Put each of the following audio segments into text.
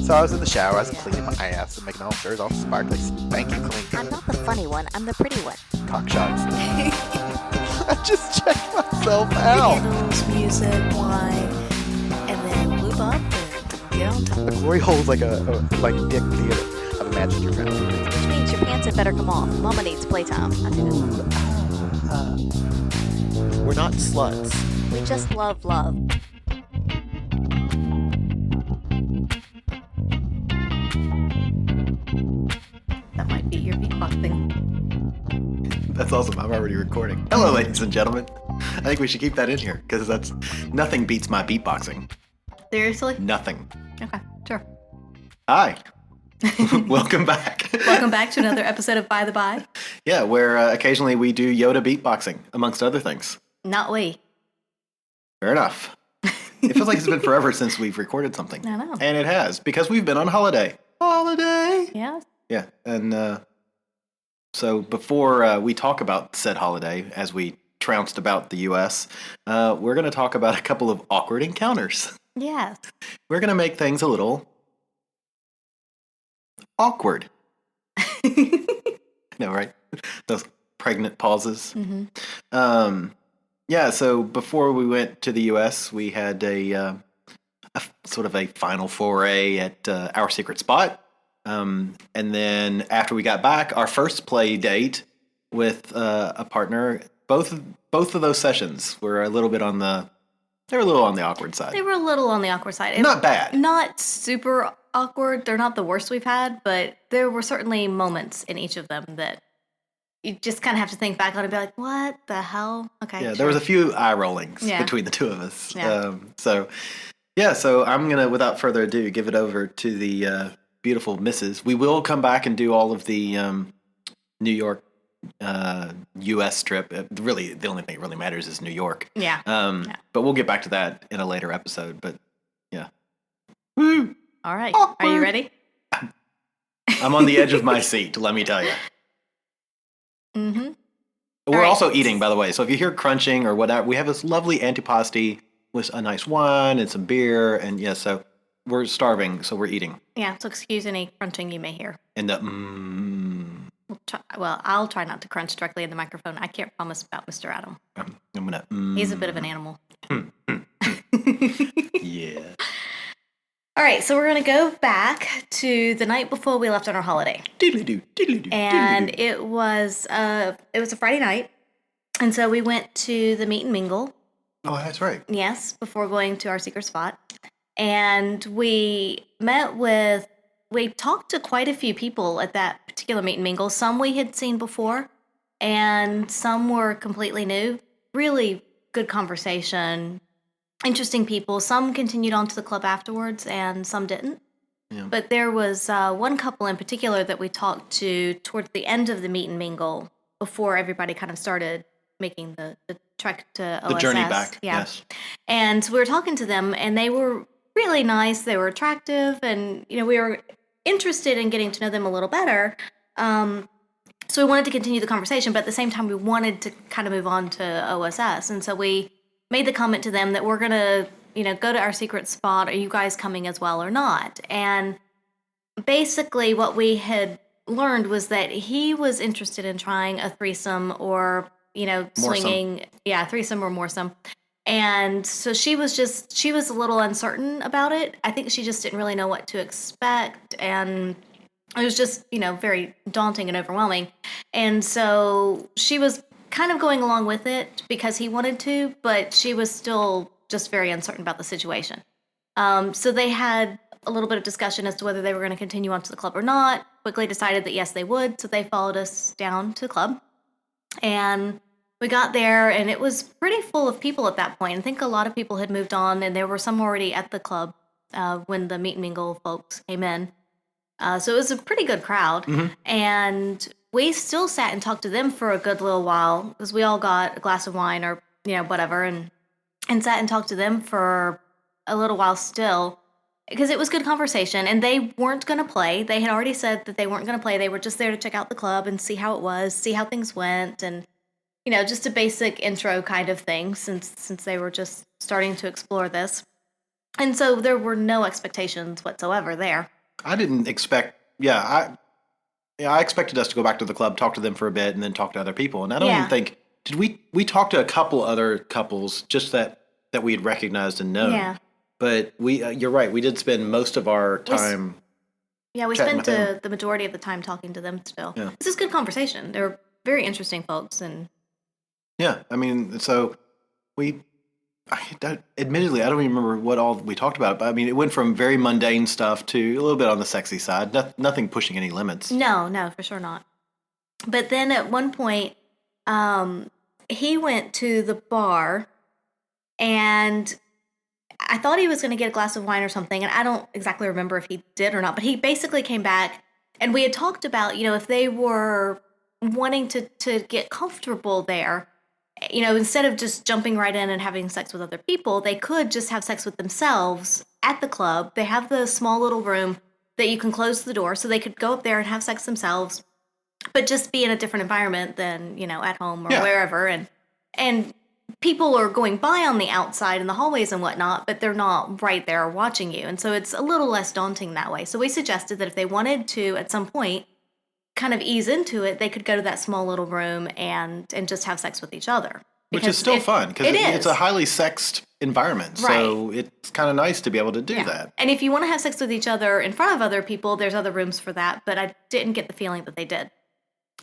So I was in the shower, I was cleaning my ass and making all shirts all sparkly, spanky clean. I'm not the funny one. I'm the pretty one. Cock shots. I just checked myself out. Candles, music, wine, and then lube up and get on top. The glory hole's like a big theater. I've imagined your family. Which means your pants had better come off. Mama needs playtime. We're not sluts. We just love love. That might be your beatboxing. That's awesome. I'm already recording. Hello, ladies and gentlemen. I think we should keep that in here because nothing beats my beatboxing. Seriously? Nothing. Okay, sure. Hi. Welcome back. Welcome back to another episode of By the By. Yeah, where occasionally we do Yoda beatboxing, amongst other things. Not we. Fair enough. It feels like it's been forever since we've recorded something. I know. And it has, because we've been on holiday. Holiday! Yeah. Yeah, and so before we talk about said holiday, as we trounced about the U.S., we're going to talk about a couple of awkward encounters. Yes. We're going to make things a little awkward. No, right? Those pregnant pauses. Mm-hmm. Yeah, so before we went to the U.S., we had a sort of a final foray at our secret spot. And then after we got back, our first play date with a partner, both of those sessions were a little bit on the awkward side. They were a little on the awkward side. Not bad. Not super awkward. They're not the worst we've had, but there were certainly moments in each of them that you just kind of have to think back on and be like, what the hell? Okay. Yeah, sure. there was a few eye rollings between the two of us. Yeah. So I'm going to, without further ado, give it over to the beautiful Mrs. We will come back and do all of the New York, U.S. trip. Really, the only thing that really matters is New York. Yeah. But we'll get back to that in a later episode. But yeah. Woo! All right. Awkward. Are you ready? I'm on the edge of my seat, let me tell you. Mm-hmm. We're also eating, by the way. So if you hear crunching or whatever, we have this lovely antipasti with a nice wine and some beer. And yeah, so we're starving, so we're eating. Yeah, so excuse any crunching you may hear. And the I'll try not to crunch directly in the microphone. I can't promise about Mr. Adam. I'm gonna. He's a bit of an animal. Yeah. All right, so we're going to go back to the night before we left on our holiday. And it was a Friday night, and so we went to the meet and mingle. Oh, that's right. Yes, before going to our secret spot. And we talked to quite a few people at that particular meet and mingle. Some we had seen before, and some were completely new. Really good conversation. Interesting people. Some continued on to the club afterwards, and some didn't. Yeah. But there was one couple in particular that we talked to towards the end of the meet and mingle before everybody kind of started making the trek to OSS. The journey back, yeah. Yes. And we were talking to them, and they were really nice. They were attractive, and we were interested in getting to know them a little better. So we wanted to continue the conversation, but at the same time, we wanted to kind of move on to OSS. And so we made the comment to them that we're going to, go to our secret spot. Are you guys coming as well or not? And basically what we had learned was that he was interested in trying a threesome or, swinging. Yeah, threesome or moresome. And so she was a little uncertain about it. I think she just didn't really know what to expect. And it was just, very daunting and overwhelming. And so she was kind of going along with it because he wanted to, but she was still just very uncertain about the situation. So they had a little bit of discussion as to whether they were going to continue on to the club or not. Quickly decided that yes, they would. So they followed us down to the club. And we got there, and it was pretty full of people at that point. I think a lot of people had moved on, and there were some already at the club when the meet and mingle folks came in. So it was a pretty good crowd. Mm-hmm. And we still sat and talked to them for a good little while because we all got a glass of wine or, whatever, and sat and talked to them for a little while still because it was good conversation. And they weren't going to play. They had already said that they weren't going to play. They were just there to check out the club and see how it was, see how things went, and, just a basic intro kind of thing since they were just starting to explore this. And so there were no expectations whatsoever there. I didn't expect. I expected us to go back to the club, talk to them for a bit, and then talk to other people. And I don't even Yeah. think did we talked to a couple other couples just that we had recognized and known. Yeah. But you're right. We did spend most of our time. Yeah, we chatting spent with them. the majority of the time talking to them still. Yeah. This is good conversation. They're very interesting folks, and Yeah, I mean, so we. Admittedly, I don't even remember what all we talked about. But I mean, it went from very mundane stuff to a little bit on the sexy side. Nothing pushing any limits. no, for sure not. But then at one point, he went to the bar, and I thought he was going to get a glass of wine or something, and I don't exactly remember if he did or not, but he basically came back, and we had talked about, if they were wanting to get comfortable there, instead of just jumping right in and having sex with other people, they could just have sex with themselves at the club. They have the small little room that you can close the door, so they could go up there and have sex themselves, but just be in a different environment than, at home or wherever, and people are going by on the outside in the hallways and whatnot, but they're not right there watching you. And so it's a little less daunting that way. So we suggested that if they wanted to, at some point, kind of ease into it, they could go to that small little room and just have sex with each other. Which is still fun because it's a highly sexed environment. Right. So it's kind of nice to be able to do that. And if you want to have sex with each other in front of other people, there's other rooms for that. But I didn't get the feeling that they did.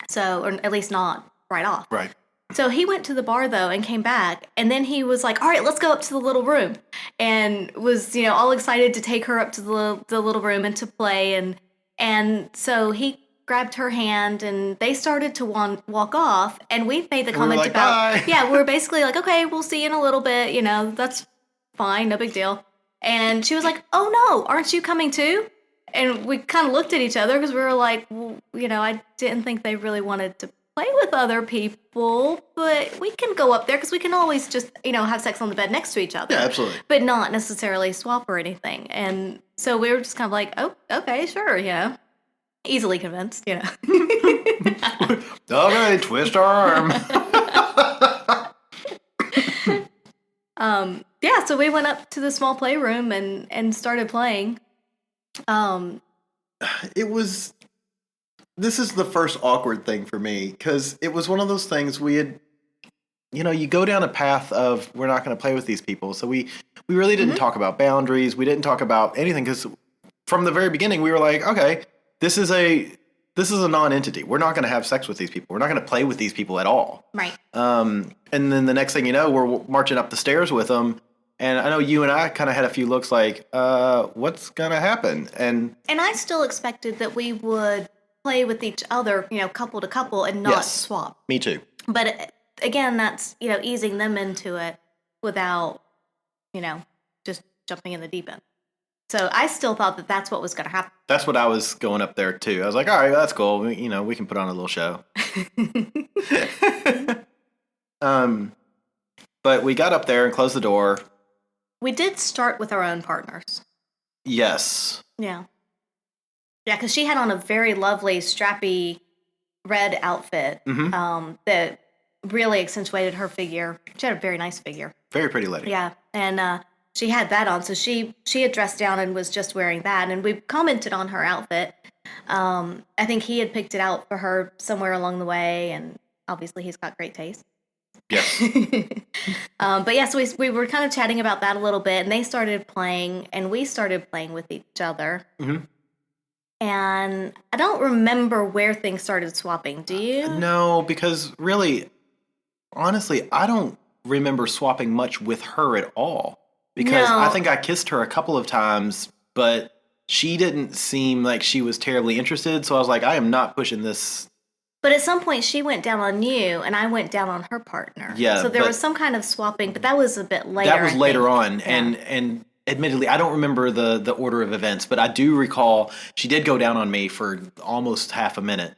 So, or at least not right off. Right. So he went to the bar, though, and came back, and then he was like, all right, let's go up to the little room, and was, all excited to take her up to the little room and to play, and so he grabbed her hand, and they started to walk off, and we made the comment like, about, bye. yeah, we were basically like, okay, we'll see you in a little bit, that's fine, no big deal. And she was like, oh no, aren't you coming too? And we kind of looked at each other because we were like, well, I didn't think they really wanted to play with other people, but we can go up there because we can always just, have sex on the bed next to each other. Yeah, absolutely. But not necessarily swap or anything. And so we were just kind of like, oh, okay, sure, easily convinced, All right, twist our arm. Yeah, so we went up to the small playroom and started playing. This is the first awkward thing for me because it was one of those things we had, you go down a path of we're not going to play with these people. So we really didn't talk about boundaries. We didn't talk about anything because from the very beginning we were like, okay, this is a non-entity. We're not going to have sex with these people. We're not going to play with these people at all. Right. And then the next thing you know, we're marching up the stairs with them. And I know you and I kind of had a few looks like, what's going to happen? And I still expected that we would play with each other, couple to couple and not swap. Me too. But again, that's, easing them into it without, just jumping in the deep end. So I still thought that that's what was going to happen. That's what I was going up there too. I was like, all right, that's cool. We can put on a little show. But we got up there and closed the door. We did start with our own partners. Yes. Yeah. Yeah, because she had on a very lovely, strappy red outfit that really accentuated her figure. She had a very nice figure. Very pretty lady. Yeah, and she had that on, so she had dressed down and was just wearing that, and we commented on her outfit. I think he had picked it out for her somewhere along the way, and obviously he's got great taste. Yes. But yeah, so we were kind of chatting about that a little bit, and they started playing, and we started playing with each other. Mm-hmm. And I don't remember where things started swapping. Do you? No, because really, honestly, I don't remember swapping much with her at all. Because I think I kissed her a couple of times, but she didn't seem like she was terribly interested. So I was like, I am not pushing this. But at some point, she went down on you, and I went down on her partner. Yeah. So there was some kind of swapping, but that was a bit later. That was later on, yeah. and admittedly, I don't remember the order of events, but I do recall she did go down on me for almost half a minute.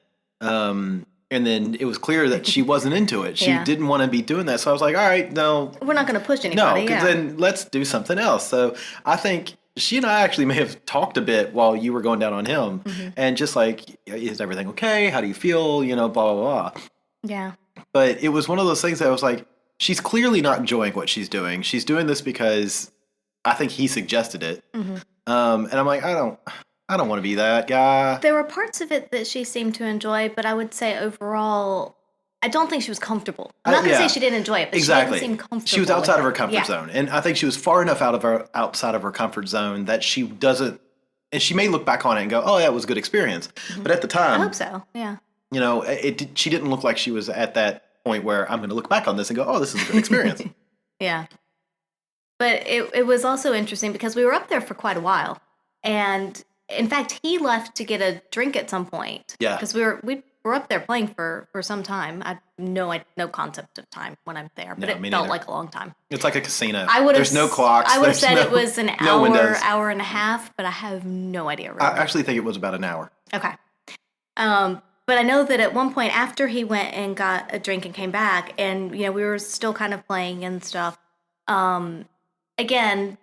And then it was clear that she wasn't into it. She didn't want to be doing that. So I was like, all right, no. We're not going to push anybody. No, because then let's do something else. So I think she and I actually may have talked a bit while you were going down on him. Mm-hmm. And just like, is everything okay? How do you feel? Blah, blah, blah. Yeah. But it was one of those things that I was like, she's clearly not enjoying what she's doing. She's doing this because I think he suggested it. Mm-hmm. And I'm like, I don't I don't want to be that guy. There were parts of it that she seemed to enjoy, but I would say overall, I don't think she was comfortable. I'm not going to say she didn't enjoy it, but exactly. she didn't seem comfortable. She was outside with of her it. comfort Yeah. zone, and I think she was far enough outside of her comfort zone that she doesn't. And she may look back on it and go, "Oh, yeah, it was a good experience," but at the I time, hope so. Yeah. you know, she didn't look like she was at that point where I'm going to look back on this and go, "Oh, this is a good experience." Yeah. But it was also interesting because we were up there for quite a while. And in fact, he left to get a drink at some point. Yeah. Because we were up there playing for some time. I no concept of time when I'm there, but No, it me felt neither. like a long time. It's like a casino. I would have There's no clocks. I would have there's said no- it was an no windows. hour and a half, but I have no idea really. I actually think it was about an hour. Okay. But I know that at one point after he went and got a drink and came back, and we were still kind of playing and stuff. Again,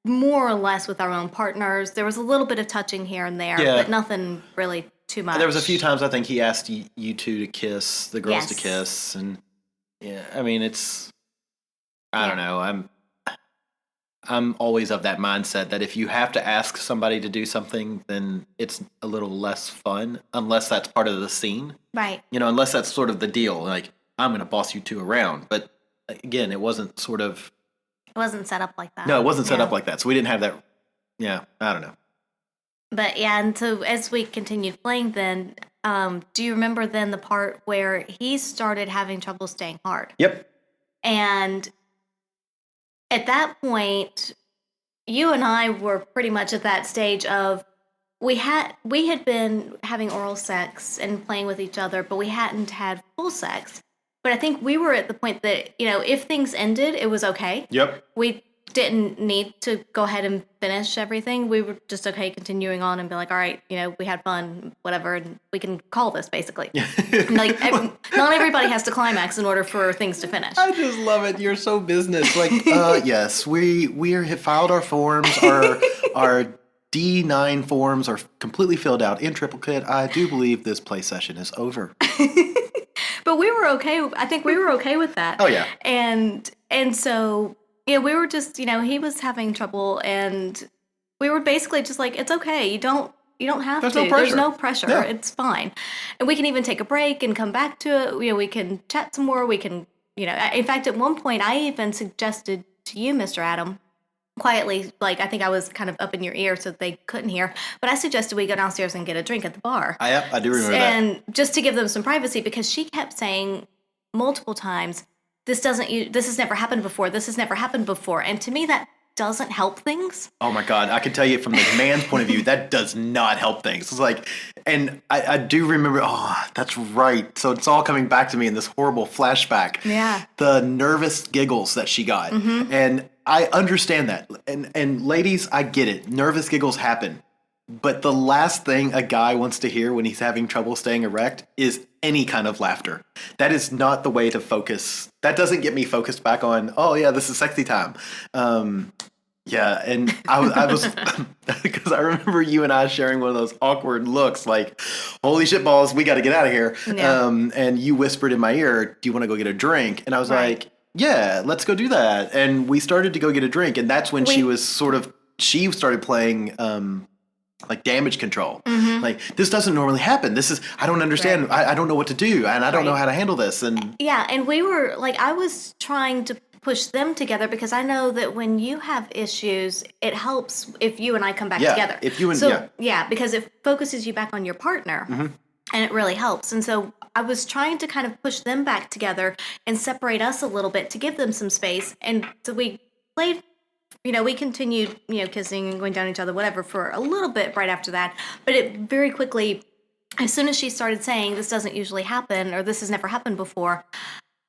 more or less with our own partners. There was a little bit of touching here and there, Yeah. but nothing really too much. There was a few times I think he asked you two to kiss, the girls to Yes. kiss, and yeah, I mean I don't know. I'm always of that mindset that if you have to ask somebody to do something, then it's a little less fun, unless that's part of the scene. Right. Unless that's sort of the deal. Like, I'm going to boss you two around. But again, it wasn't sort of. It wasn't set up like that. No, it wasn't set Yeah. up like that. So we didn't have that. Yeah, I don't know. But yeah, and so as we continued playing then, do you remember then the part where he started having trouble staying hard? Yep. And at that point, you and I were pretty much at that stage of we had been having oral sex and playing with each other, but we hadn't had full sex. But I think we were at the point that, if things ended, it was okay. Yep. We didn't need to go ahead and finish everything. We were just okay continuing on and be like, all right, we had fun, whatever, and we can call this basically. Like, not everybody has to climax in order for things to finish. I just love it. You're so business. Like, yes, we have filed our forms. Our D9 forms are completely filled out in triplicate. I do believe this play session is over. But we were okay. I think we were okay with that. Oh, yeah. And so, we were just, he was having trouble, and we were basically just like, it's okay. You don't have There's to. no pressure. There's no pressure. Yeah. It's fine. And we can even take a break and come back to it. We can chat some more. We can, in fact, at one point, I even suggested to you, Mr. Adam, quietly, like I think I was kind of up in your ear so they couldn't hear, but I suggested we go downstairs and get a drink at the bar. I do remember that. And just to give them some privacy, because she kept saying multiple times, this has never happened before. This has never happened before. And to me, that doesn't help things. Oh my God, I can tell you from the man's point of view, that does not help things. It's like, and I do remember, that's right. So it's all coming back to me in this horrible flashback. Yeah. The nervous giggles that she got. Mm-hmm. And I understand that. And ladies, I get it. Nervous giggles happen. But the last thing a guy wants to hear when he's having trouble staying erect is any kind of laughter. That is not the way to focus. That doesn't get me focused back on, oh yeah, this is sexy time. Yeah, and I was because I remember you and I sharing one of those awkward looks like, holy shit balls, we got to get out of here. Yeah. And you whispered in my ear, do you want to go get a drink? And I was Right. like, yeah, let's go do that. And we started to go get a drink. And that's when she started playing like damage control. Mm-hmm. Like, this doesn't normally happen. I don't understand. Right. I don't know what to do. And I don't know Right. how to handle this. And Yeah, and we were like, I was trying to push them together because I know that when you have issues, it helps if you and I come back Yeah, together. if you and- so, yeah. because it focuses you back on your partner, and it really helps. And so I was trying to kind of push them back together and separate us a little bit to give them some space. And so we played. We continued, kissing and going down each other, whatever, for a little bit right after that. But it very quickly, as soon as she started saying, this doesn't usually happen, or this has never happened before,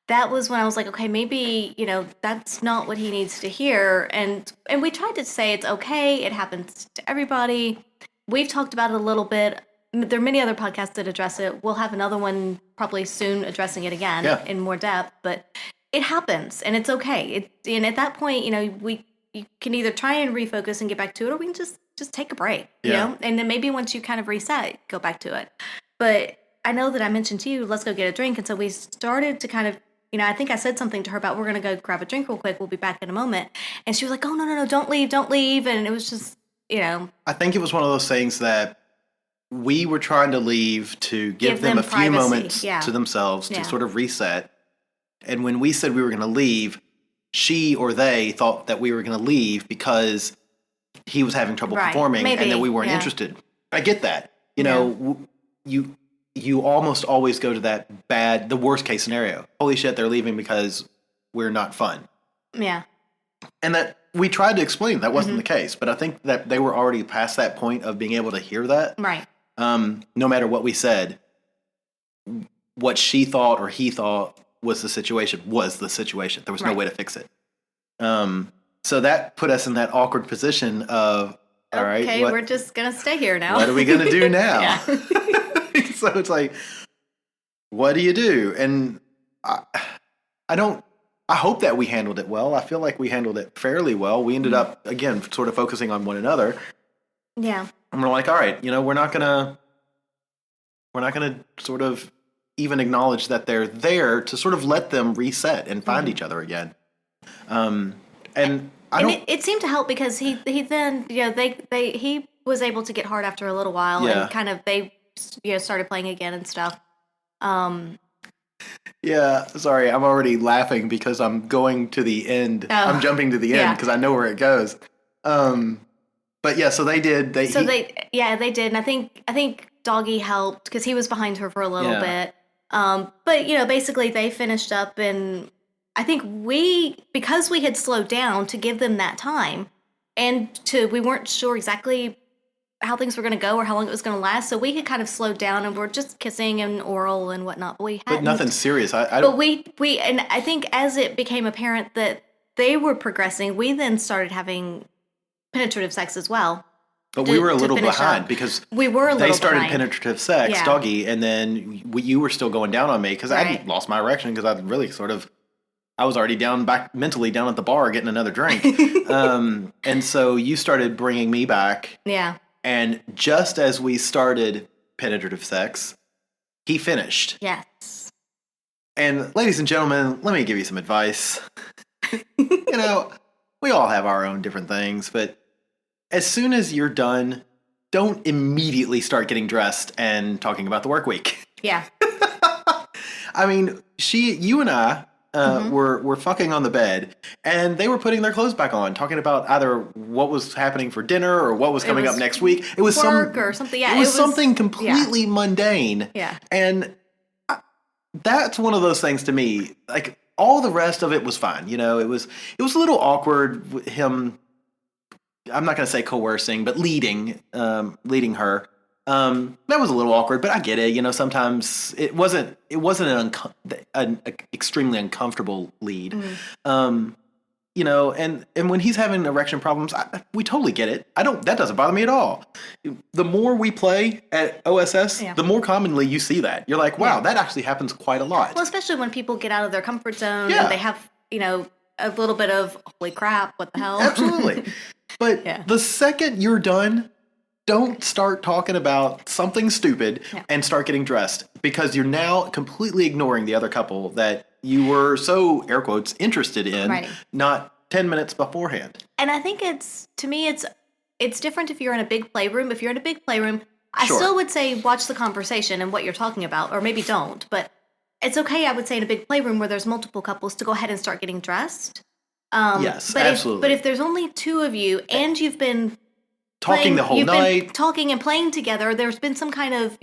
that was when I was like, okay, maybe, that's not what he needs to hear. And we tried to say it's okay. It happens to everybody. We've talked about it a little bit. There are many other podcasts that address it. We'll have another one probably soon addressing it again in more depth. But it happens, and it's okay. And at that point, you can either try and refocus and get back to it, or we can just take a break, And then maybe once you kind of reset, go back to it. But I know that I mentioned to you, let's go get a drink. And so we started to kind of, I think I said something to her about, we're going to go grab a drink real quick. We'll be back in a moment. And she was like, oh, no, don't leave. And it was just, I think it was one of those things that we were trying to leave to give them a few privacy. moments Yeah. to themselves Yeah. to sort of reset. And when we said we were going to leave, she or they thought that we were going to leave because he was having trouble Right. performing Maybe. and that we weren't Yeah. interested. I get that. You Yeah. know, you almost always go to the worst case scenario. Holy shit, they're leaving because we're not fun. Yeah. And that we tried to explain that wasn't Mm-hmm. the case, but I think that they were already past that point of being able to hear that. Right. No matter what we said, what she thought or he thought was the situation. There was no Right. way to fix it. So that put us in that awkward position of, all right, Okay, we're just gonna stay here now. what are we going to do now? Yeah. So it's like, what do you do? And I hope that we handled it well. I feel like we handled it fairly well. We ended up, again, sort of focusing on one another. Yeah. And we're like, all right, we're not gonna sort of even acknowledge that they're there to sort of let them reset and find each other again. It seemed to help because he then he was able to get hard after a little while Yeah. and kind of they started playing again and stuff. Yeah, sorry, I'm already laughing because I'm going to the end. Oh. I'm jumping to the end Yeah. because I know where it goes. But yeah, so they did. They did, and I think Doggy helped because he was behind her for a little Yeah. bit. But basically they finished up, and I think because we had slowed down to give them that time, and we weren't sure exactly how things were going to go or how long it was going to last, so we had kind of slowed down and we're just kissing and oral and whatnot. But nothing serious. I But we and I think as it became apparent that they were progressing, we then started having penetrative sex as well. But we were a little finish behind up. because We were a they little started behind. penetrative sex, Yeah. Doggy, and then you were still going down on me because I Right. lost my erection because I really I was already mentally down at the bar getting another drink. And so you started bringing me back. Yeah. And just as we started penetrative sex, he finished. Yes. And ladies and gentlemen, let me give you some advice. We all have our own different things, but as soon as you're done, don't immediately start getting dressed and talking about the work week. Yeah. I mean, you and I were fucking on the bed, and they were putting their clothes back on, talking about either what was happening for dinner or what was coming up next week. It was work or something. Yeah, it was something completely mundane. Yeah. And that's one of those things to me. Like all the rest of it was fine. It was a little awkward with him. I'm not going to say coercing, but leading her. That was a little awkward, but I get it. Sometimes it wasn't an extremely uncomfortable lead. And when he's having erection problems, we totally get it. That doesn't bother me at all. The more we play at OSS, the more commonly you see that. You're like, wow, that actually happens quite a lot. Well, especially when people get out of their comfort zone Yeah. and they have, a little bit of holy crap, what the hell? Absolutely. But the second you're done, don't start talking about something stupid and start getting dressed because you're now completely ignoring the other couple that you were so, air quotes, interested in, not 10 minutes beforehand. And I think it's different if you're in a big playroom. If you're in a big playroom, I Sure. still would say watch the conversation and what you're talking about, or maybe don't. But it's okay, I would say, in a big playroom where there's multiple couples to go ahead and start getting dressed. Yes, absolutely. But if there's only two of you and you've been Talking the whole you've night. been talking and playing together, there's been some kind of,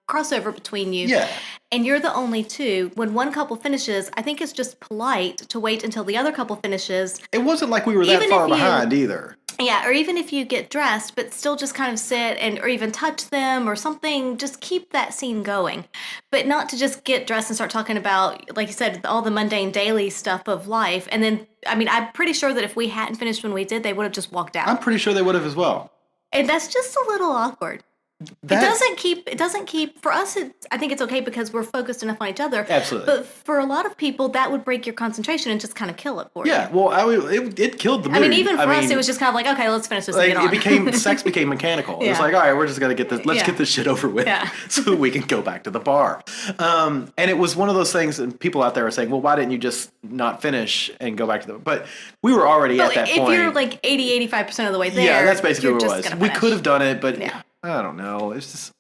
crossover between you. Yeah. And you're the only two. When one couple finishes, I think it's just polite to wait until the other couple finishes. It wasn't like we were that Even far if you- behind either. Yeah, or even if you get dressed, but still just kind of sit or even touch them or something, just keep that scene going. But not to just get dressed and start talking about, like you said, all the mundane daily stuff of life. And then, I'm pretty sure that if we hadn't finished when we did, they would have just walked out. I'm pretty sure they would have as well. And that's just a little awkward. It doesn't keep for us. I think it's okay because we're focused enough on each other. Absolutely. But for a lot of people, that would break your concentration and just kind of kill it for Yeah, you. well, it killed the mood. I mean, even for us, it was just kind of like, okay, let's finish this and like get on. sex became mechanical. Yeah. It's like, all right, we're just gonna get this. Let's Yeah. get this shit over with, Yeah. so we can go back to the bar. And it was one of those things. And people out there are saying, well, why didn't you just not finish and go back to the? But we were already at that if point. If you're like 80-85% of the way there, yeah, that's basically you're what it just was. gonna We finish. could have done it, but Yeah. I don't know. It's just.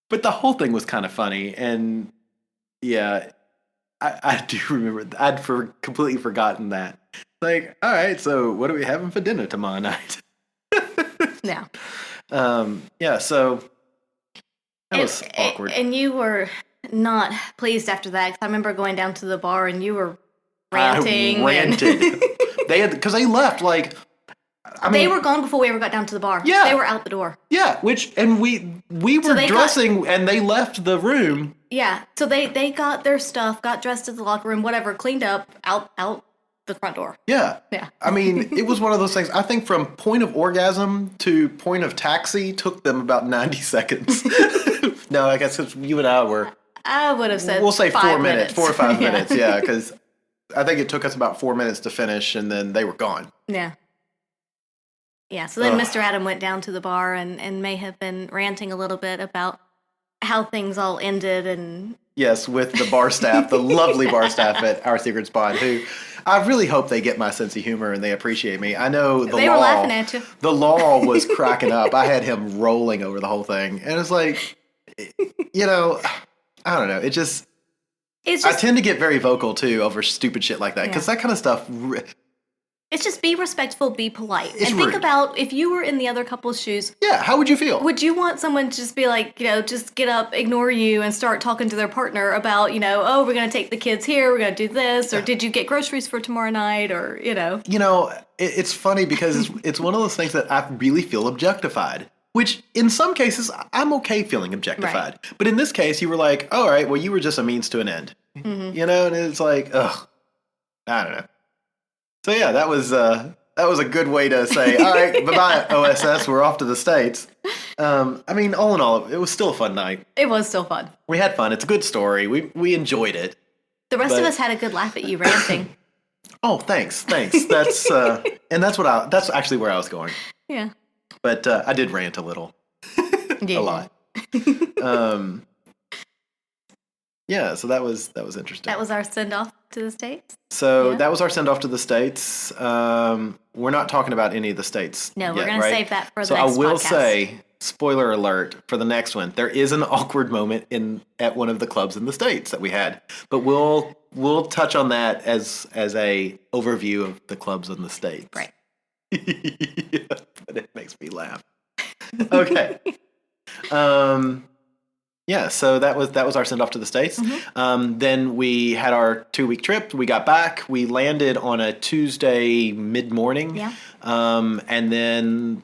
But the whole thing was kind of funny, and yeah, I do remember. Completely forgotten that. Like, all right, so what are we having for dinner tomorrow night? Yeah. Yeah, so that was awkward. And you were not pleased after that. 'Cause I remember going down to the bar and you were ranting. I ranted. Because they left like. They were gone before we ever got down to the bar. Yeah. They were out the door. Yeah, we were dressing and they left the room. Yeah, so they got their stuff, got dressed at the locker room, whatever, cleaned up, out the front door. Yeah. Yeah. I mean, it was one of those things. I think from point of orgasm to point of taxi took them about 90 seconds. No, I guess you and I were. I would have said We'll say 4 minutes. 4 or 5 minutes, yeah, because I think it took us about 4 minutes to finish and then they were gone. Yeah. Yeah, so then Mr. Adam went down to the bar and may have been ranting a little bit about how things all ended and... Yes, with the bar staff, the lovely bar staff at Our Secret Spot, who I really hope they get my sense of humor and they appreciate me. I know they were laughing at you. The law was cracking up. I had him rolling over the whole thing. And it's like, you know, I don't know. It's just I tend to get very vocal, too, over stupid shit like that. Because that kind of stuff... It's just be respectful, be polite. It's and think rude. about if you were in the other couple's shoes. Yeah, how would you feel? Would you want someone to just be like, just get up, ignore you, and start talking to their partner about, oh, we're going to take the kids here, we're going to do this, or did you get groceries for tomorrow night, or, It's funny because it's one of those things that I really feel objectified. Which, in some cases, I'm okay feeling objectified. Right. But in this case, you were like, all right, well, you were just a means to an end. Mm-hmm. And it's like, ugh, I don't know. So yeah, that was a good way to say, all right, bye-bye, OSS, we're off to the States. I mean, all in all, it was still a fun night. It was still fun. We had fun. It's a good story. We enjoyed it. The rest of us had a good laugh at you ranting. Oh, thanks. That's and that's actually where I was going. Yeah. But I did rant a little. Yeah. A lot. Yeah, so that was interesting. That was our send-off to the States? So that was our send-off to the States. We're not talking about any of the states No, yet, we're going to save that for the next next podcast. So I will say, spoiler alert, for the next one, there is an awkward moment at one of the clubs in the States that we had. But we'll touch on that as a overview of the clubs in the States. Right. Yeah, but it makes me laugh. Okay. Yeah, so that was our send off to the States. Mm-hmm. Then we had our 2-week trip. We got back. We landed on a Tuesday mid-morning. Yeah. And then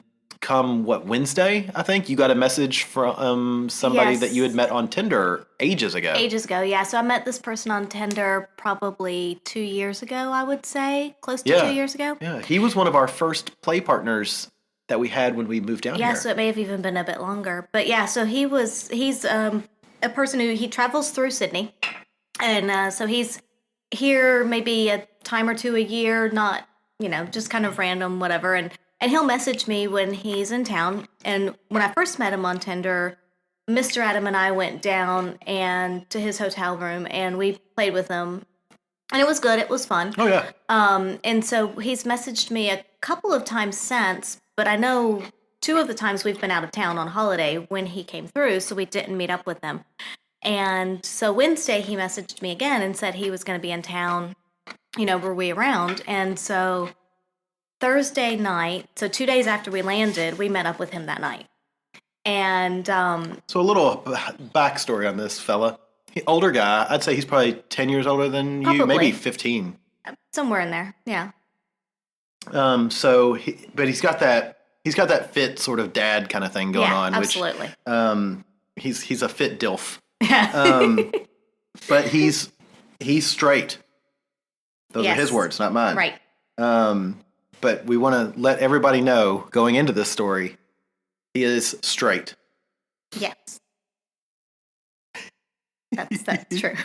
Wednesday, I think, you got a message from somebody that you had met on Tinder ages ago. Ages ago, yeah. So I met this person on Tinder probably 2 years ago, I would say. Close to 2 years ago. Yeah, he was one of our first play partners that we had when we moved down here. Yeah, so it may have even been a bit longer. But yeah, so he's a person he travels through Sydney. And so he's here maybe a time or two a year, not, just kind of random, whatever. And he'll message me when he's in town. And when I first met him on Tinder, Mr. Adam and I went down and to his hotel room and we played with him. And it was good. It was fun. Oh, yeah. And so he's messaged me a couple of times since, but I know 2 of the times we've been out of town on holiday when he came through, so we didn't meet up with him. And so Wednesday he messaged me again and said he was going to be in town, were we around? And so Thursday night, so 2 days after we landed, we met up with him that night. And so a little backstory on this fella. Older guy. I'd say he's probably 10 years older than you, maybe 15. Somewhere in there, yeah. But he's got that fit sort of dad kind of thing going on. Absolutely. Which, he's a fit dilf. But he's straight. Those are his words, not mine. Right. But we want to let everybody know going into this story, he is straight. Yes. That's true.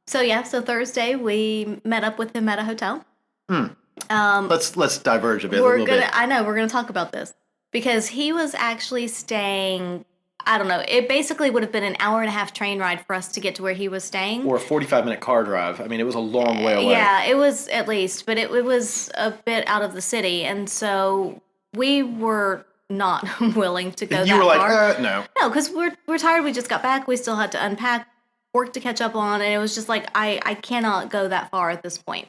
So Thursday we met up with him at a hotel. Let's diverge a We're little bit. I know we're gonna talk about this because he was actually staying. I don't know. It basically would have been an hour and a half train ride for us to get to where he was staying. Or a 45-minute car drive. I mean, it was a long way away. Yeah, it was at least, but it was a bit out of the city, and so we were not willing to go. You that were like, far. no. No, because we're tired. We just got back. We still had to unpack, work to catch up on, and it was just like I cannot go that far at this point.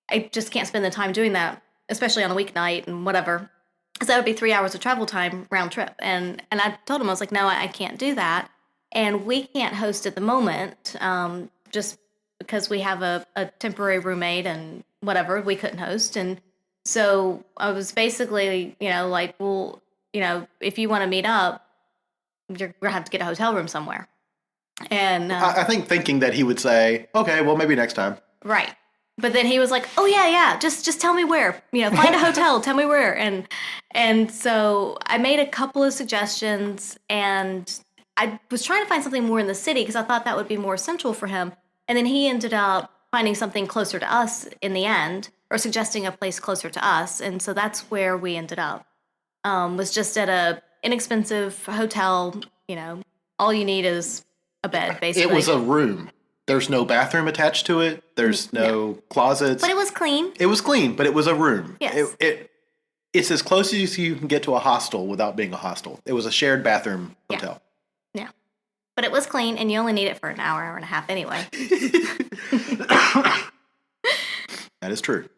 I just can't spend the time doing that, especially on a weeknight and whatever. Because that would be 3 hours of travel time round trip. And I told him, I was like, no, I can't do that. And we can't host at the moment, just because we have a temporary roommate and whatever, we couldn't host. And so I was basically, like, well, if you want to meet up, you're going to have to get a hotel room somewhere. And I think thinking that he would say, okay, well, maybe next time. Right. But then he was like, "Oh yeah, just tell me where. Find a hotel. Tell me where." And so I made a couple of suggestions, and I was trying to find something more in the city because I thought that would be more central for him. And then he ended up finding something closer to us in the end, or suggesting a place closer to us. And so that's where we ended up. Was just at a inexpensive hotel. All you need is a bed, basically. It was a room. There's no bathroom attached to it. There's no closets. But it was clean. It was clean, but it was a room. Yes. It's as close as you can get to a hostel without being a hostel. It was a shared bathroom hotel. Yeah. But it was clean, and you only need it for an hour and a half anyway. That is true.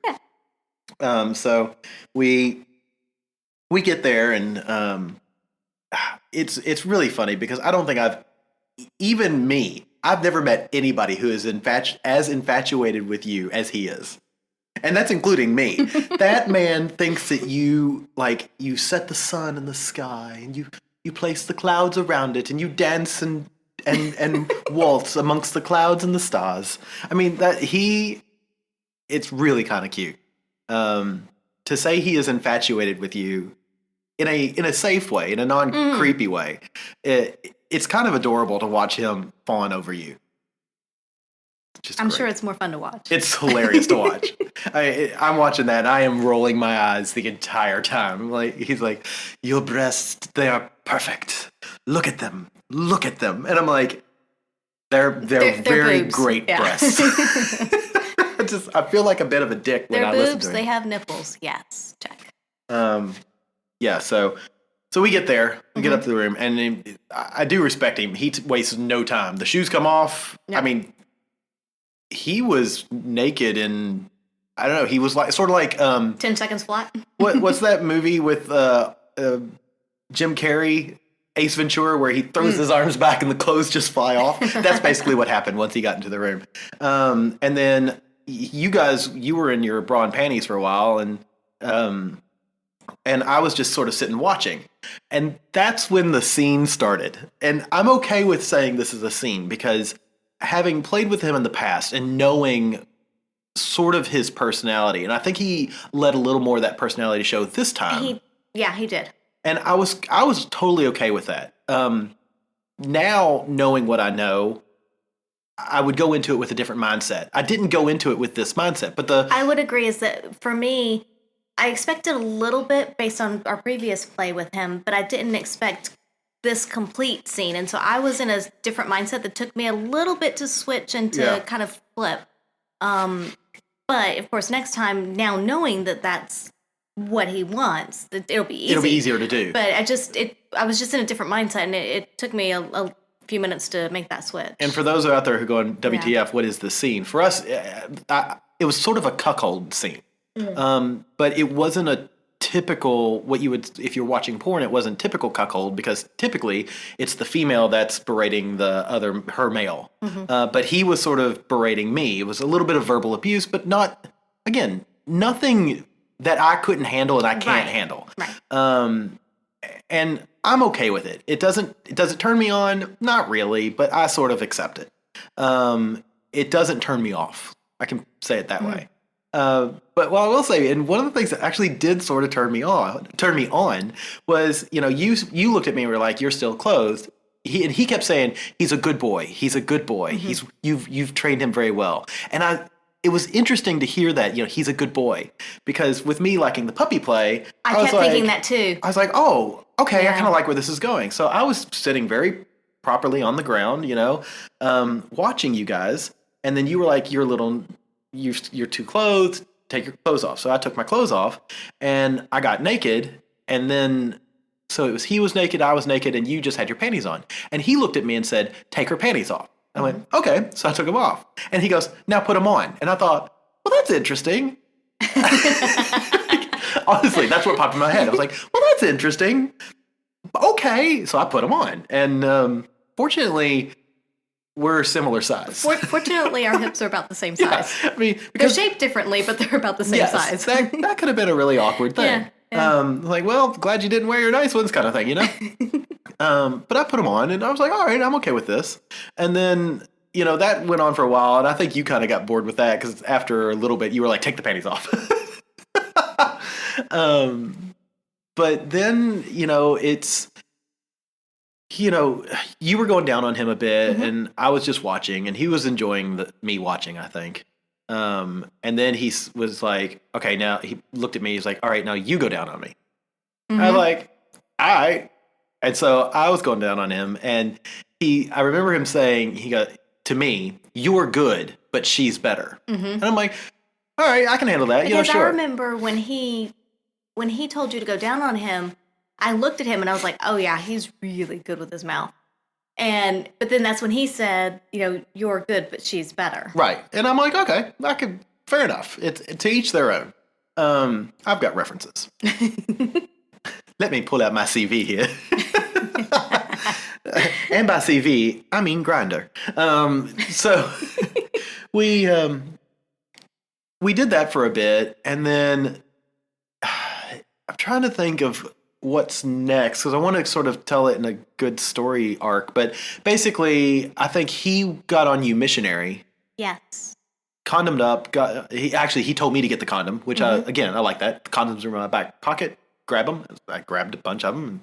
Yeah. So we get there, and it's really funny because I don't think I've never met anybody who is as infatuated with you as he is. And that's including me. That man thinks that you set the sun in the sky and you place the clouds around it and you dance and waltz amongst the clouds and the stars. I mean, it's really kind of cute. To say he is infatuated with you in a safe way, in a non-creepy way, it's kind of adorable to watch him fawn over you. I'm sure it's more fun to watch. It's hilarious to watch. I'm watching that. And I am rolling my eyes the entire time. He's like, your breasts, they are perfect. Look at them. Look at them. And I'm like, they're very boobs. great breasts. I feel like a bit of a dick when I listen to boobs. him. They have nipples. Yes. Check. Yeah. So we get there, we get up to the room, and I do respect him. He wastes no time. The shoes come off. Yep. I mean, he was naked and I don't know. He was sort of like 10 Seconds Flat. What's that movie with Jim Carrey, Ace Ventura, where he throws his arms back and the clothes just fly off? That's basically what happened once he got into the room. And then you were in your bra and panties for a while, and I was just sort of sitting watching. And that's when the scene started. And I'm okay with saying this is a scene because having played with him in the past and knowing sort of his personality, and I think he let a little more of that personality show this time. He did. And I was totally okay with that. Now, knowing what I know, I would go into it with a different mindset. I didn't go into it with this mindset, but I would agree is that for me, I expected a little bit based on our previous play with him, but I didn't expect this complete scene. And so I was in a different mindset that took me a little bit to switch and to kind of flip. But of course, next time, now knowing that that's what he wants, it'll be easy. It'll be easier to do. But I was just in a different mindset, and it took me a few minutes to make that switch. And for those out there who go on WTF, what is the scene? For us, it was sort of a cuckold scene. But it wasn't a typical, what you would, if you're watching porn, it wasn't typical cuckold because typically it's the female that's berating her male. But he was sort of berating me. It was a little bit of verbal abuse, but nothing that I couldn't handle and I can't handle. Right. And I'm okay with it. Does it turn me on? Not really, but I sort of accept it. It doesn't turn me off. I can say it that way. But well, I will say, and one of the things that actually did sort of turn me on was, you looked at me and were like, "You're still clothed." He kept saying, "He's a good boy. He's a good boy. You've trained him very well." And it was interesting to hear that, he's a good boy, because with me liking the puppy play, I was kept like, thinking that too. I was like, "Oh, okay, I Yeah. kind of like where this is going." So I was sitting very properly on the ground, watching you guys, and then you were like, you're too clothed, take your clothes off. So I took my clothes off and I got naked. And then, so it was, he was naked, I was naked, and you just had your panties on. And he looked at me and said, take her panties off. I went, okay. So I took them off. And he goes, now put them on. And I thought, well, that's interesting. Honestly, that's what popped in my head. I was like, well, that's interesting. Okay. So I put them on. And fortunately, we're similar size. Fortunately, our hips are about the same size. Yeah, I mean, They're because shaped differently, but they're about the same size. that could have been a really awkward thing. Yeah. Like, well, glad you didn't wear your nice ones, kind of thing, But I put them on, and I was like, all right, I'm okay with this. And then, that went on for a while, and I think you kind of got bored with that, because after a little bit, you were like, take the panties off. But then, it's, you were going down on him a bit, and I was just watching, and he was enjoying me watching, I think. And then he was like, okay, now he looked at me. He's like, all right, now you go down on me. I was like, all right. And so I was going down on him, and I remember him saying, he got to me, you're good, but she's better. And I'm like, all right, I can handle that. Because Sure. I remember when he told you to go down on him, I looked at him and I was like, oh yeah, he's really good with his mouth. But then that's when he said, you're good, but she's better. Right. And I'm like, okay, fair enough. It's to each their own. I've got references. Let me pull out my CV here. And by CV, I mean Grinder. So we did that for a bit, and then I'm trying to think of what's next, because I want to sort of tell it in a good story arc. But basically, I think he got on you missionary. Yes. Condomed up. He told me to get the condom, which I like that. The condoms were in my back pocket. Grab them. I grabbed a bunch of them and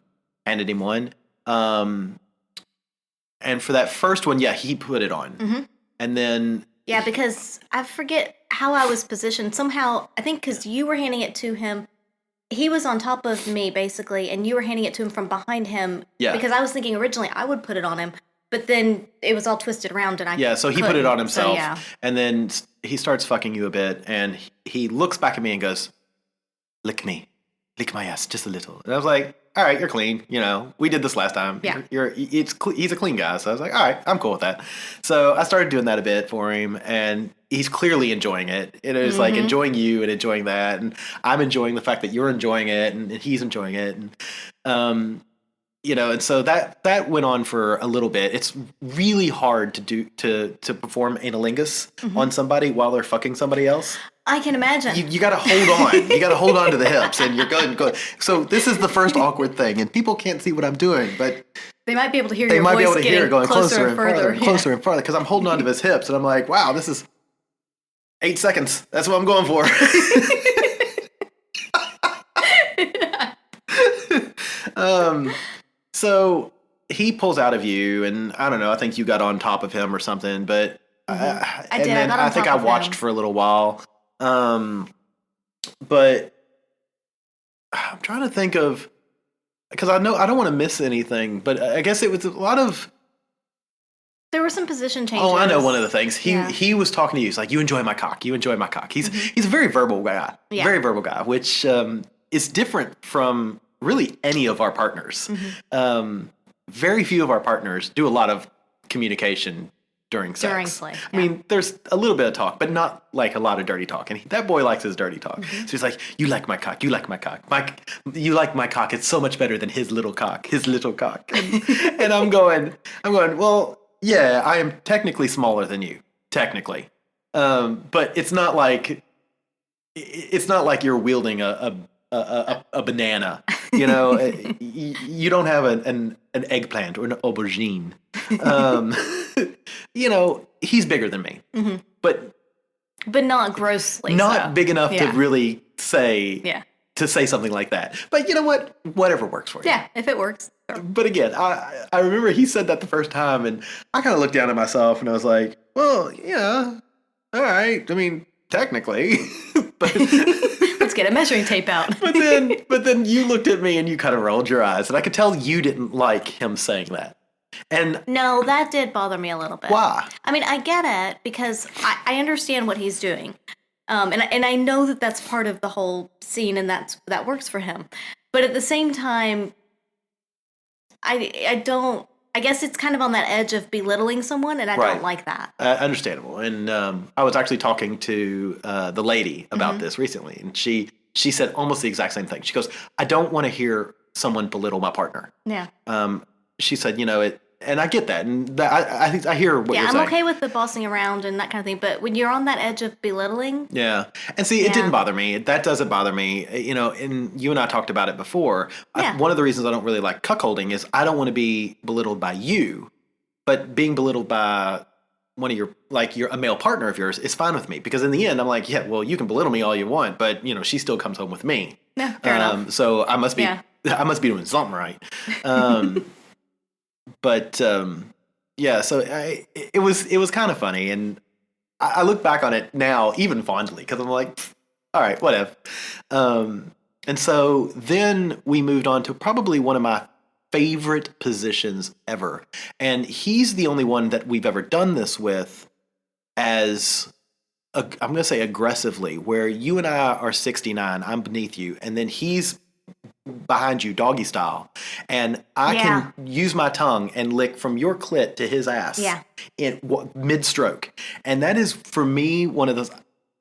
handed him one. And for that first one, yeah, he put it on. And then yeah, because I forget how I was positioned. Somehow, I think because you were handing it to him, he was on top of me basically, and you were handing it to him from behind him. Yeah. Because I was thinking originally I would put it on him, but then it was all twisted around, and so he put it on himself. So, yeah. And then he starts fucking you a bit, and he looks back at me and goes, lick my ass just a little. And I was like, all right, you're clean. We did this last time. Yeah. He's a clean guy. So I was like, all right, I'm cool with that. So I started doing that a bit for him, and he's clearly enjoying it. It is like enjoying you and enjoying that. And I'm enjoying the fact that you're enjoying it, and he's enjoying it. And, and so that went on for a little bit. It's really hard to perform analingus on somebody while they're fucking somebody else. I can imagine. You got to hold on. You got to hold on to the hips, and you're going. So this is the first awkward thing, and people can't see what I'm doing, but they might be able to hear they your might voice be able to hear it going closer and further, closer and farther, because I'm holding on to his hips, and I'm like, wow, this is 8 seconds. That's what I'm going for. So he pulls out of you, and I don't know. I think you got on top of him or something, but I and did. then I think I watched for a little while. But I'm trying to think of, because I know I don't want to miss anything, but I guess it was a lot of. There were some position changes. Oh, I know one of the things. He was talking to you. He's like, you enjoy my cock. You enjoy my cock. He's a very verbal guy. Yeah. Very verbal guy, which is different from really any of our partners. Very few of our partners do a lot of communication during sex. During play. Yeah. I mean, there's a little bit of talk, but not like a lot of dirty talk. And that boy likes his dirty talk. So he's like, you like my cock. You like my cock. You like my cock. It's so much better than his little cock. His little cock. And I'm going, well, yeah, I am technically smaller than you. Technically. But it's not like you're wielding a banana. You don't have an eggplant or an aubergine. He's bigger than me. But But not grossly. Not so. big enough to Yeah. really say Yeah. to say something like that. But you know what? Whatever works for you. Yeah, if it works. Sure. But again, I remember he said that the first time, and I kind of looked down at myself, and I was like, well, yeah, all right. I mean, technically, but Let's get a measuring tape out. but then you looked at me and you kind of rolled your eyes, and I could tell you didn't like him saying that. And No, that did bother me a little bit. why? I mean, I get it because I understand what he's doing. And I know that that's part of the whole scene and that works for him. But at the same time, I don't, I guess it's kind of on that edge of belittling someone, and I Right. don't like that. Understandable. And I was actually talking to the lady about Mm-hmm. this recently, and she said almost the exact same thing. She goes, I don't want to hear someone belittle my partner. Yeah. She said, you know, it, and I get that, and that, I hear what Yeah, you're I'm saying. okay with the bossing around and that kind of thing, but when you're on that edge of belittling, Yeah. And see, it Yeah. didn't bother me. That doesn't bother me. You know, and you and I talked about it before. Yeah. One of the reasons I don't really like cuckolding is I don't want to be belittled by you, but being belittled by one of your, like a male partner of yours is fine with me, because in the end, I'm like, yeah, well, you can belittle me all you want, but you know, she still comes home with me. yeah, fair enough. So I must be, Yeah. I must be doing something right. But yeah, so it was kind of funny, and I look back on it now even fondly, because I'm like, all right, whatever. And so then we moved on to probably one of my favorite positions ever, and he's the only one that we've ever done this with as I'm going to say aggressively, where you and I are 69, I'm beneath you, and then he's behind you doggy style, and I Yeah. can use my tongue and lick from your clit to his ass Yeah. in mid stroke, and that is for me one of those.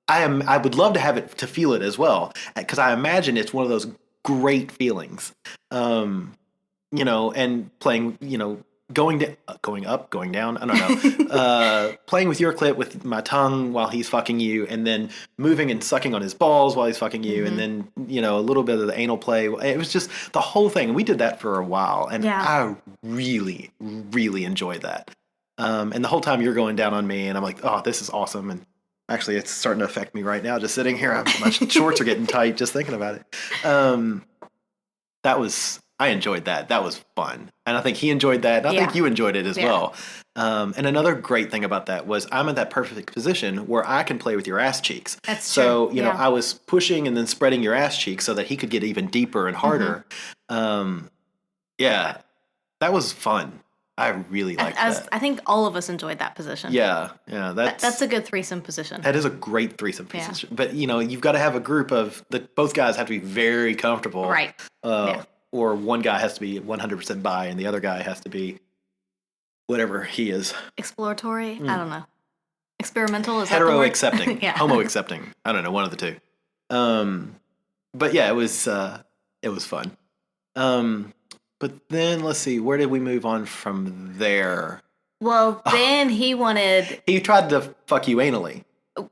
I would love to have it to feel it as well, because I imagine it's one of those great feelings, you know, and playing, you know, going up, going down, I don't know, playing with your clit with my tongue while he's fucking you, and then moving and sucking on his balls while he's fucking you, and then, you know, a little bit of the anal play. It was just the whole thing. We did that for a while, and Yeah. I really, really enjoyed that. And the whole time you're going down on me, and I'm like, oh, this is awesome. And actually, it's starting to affect me right now, just sitting here. My shorts are getting tight just thinking about it. I enjoyed that. That was fun. And I think he enjoyed that. And I think Yeah. you enjoyed it as Yeah. well. And another great thing about that was I'm in that perfect position where I can play with your ass cheeks. That's so, true. you know, Yeah. I was pushing and then spreading your ass cheeks so that he could get even deeper and harder. Yeah, that was fun. I really liked that. I think all of us enjoyed that position. Yeah, That's a good threesome position. that is a great threesome position. But you know, you've got to have a group of both guys have to be very comfortable, Right. Yeah. Or one guy has to be 100% bi, and the other guy has to be whatever he is. Exploratory? I don't know. Experimental? Is that the Hetero word? accepting, Yeah. homo accepting. I don't know, one of the two. But yeah, it was fun. But then let's see, where did we move on from there? Well, then he wanted. He tried to fuck you anally.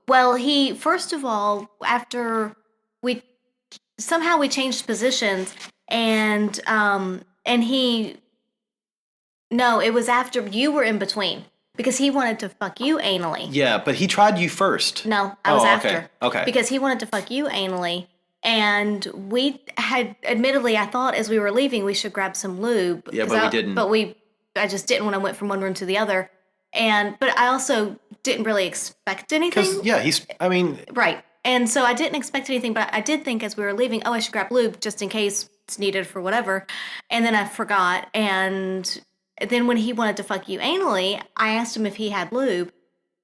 Well, he first of all, after we changed positions, and he. No, it was after you were in between, because he wanted to fuck you anally. Yeah, but he tried you first. No, I was Oh, after. okay. Because he wanted to fuck you anally, and we had, admittedly, I thought as we were leaving we should grab some lube. Yeah, 'cause but we I- didn't. But I just didn't when I went from one room to the other, but I also didn't really expect anything. Because yeah, Right. And so I didn't expect anything, but I did think as we were leaving, oh, I should grab lube just in case it's needed for whatever. And then I forgot. And then when he wanted to fuck you anally, I asked him if he had lube,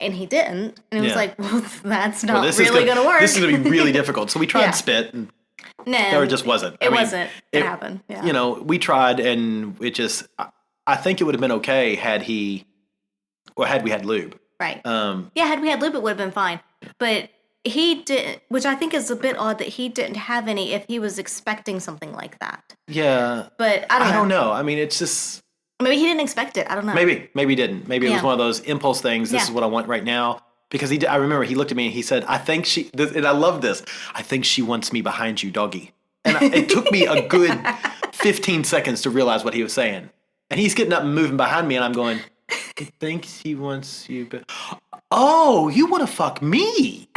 and he didn't. And it was Yeah. like, well, that's not this really is going to work. This is going to be really difficult. So we tried Yeah. spit, and No, there just wasn't. It wasn't. It happened. Yeah. You know, we tried, and it just. I think it would have been okay had we had lube. Right. Um, Yeah, had we had lube, it would have been fine. But he didn't, which I think is a bit odd that he didn't have any if he was expecting something like that. yeah. But I I don't know. don't know. I mean, it's just. Maybe he didn't expect it. I don't know. Maybe he didn't. Maybe it was Yeah. one of those impulse things. This Yeah. is what I want right now. Because I remember he looked at me and he said, "I think and I love this. I think she wants me behind you, doggy." And it took me a good 15 seconds to realize what he was saying. And he's getting up and moving behind me, and I'm going, "I think she wants you, but oh, you want to fuck me?"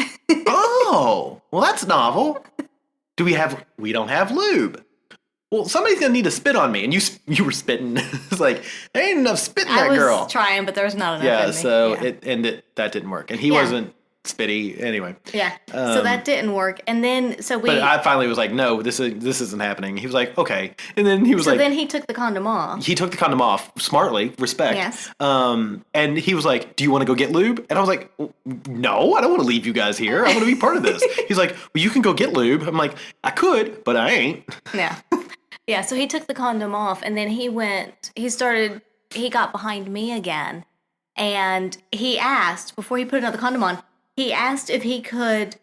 Oh, well, that's novel. We don't have lube. Well, somebody's going to need to spit on me. And you were spitting. It's like, there ain't enough spit in that girl. I was trying, but there was not enough Yeah, in me. so that didn't work. And he wasn't spitty anyway. Yeah, so that didn't work. And then, But I finally was like, no, this isn't happening. He was like, okay. And then he was like. So then he took the condom off. He took the condom off smartly, respect. Yes. And he was like, do you want to go get lube? And I was like, no, I don't want to leave you guys here. I want to be part of this. He's like, well, you can go get lube. I'm like, I could, but I ain't. Yeah. Yeah, so he took the condom off, and then he got behind me again, and he asked, before he put another condom on, he asked if he could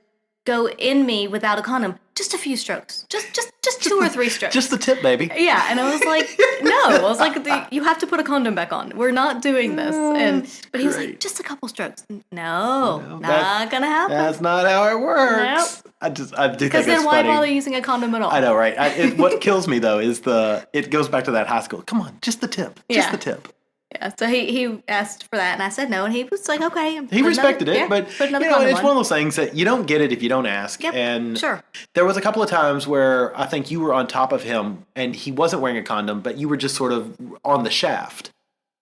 go in me without a condom. Just a few strokes. Just 2 or 3 strokes. Just the tip, baby. Yeah, and I was like, no. I was like, you have to put a condom back on. We're not doing this. But he was like, just a couple strokes. No, not gonna happen. That's not how it works. Nope. I do think it's Because then why funny. bother using a condom at all? I know, right? What kills me, though, is it goes back to that high school. Come on, just the tip. Just the tip. Yeah, so he asked for that, and I said no, and he was like, okay. He respected it, but it's one of those things that you don't get it if you don't ask. Yep, and sure. There was a couple of times where I think you were on top of him, and he wasn't wearing a condom, but you were just sort of on the shaft.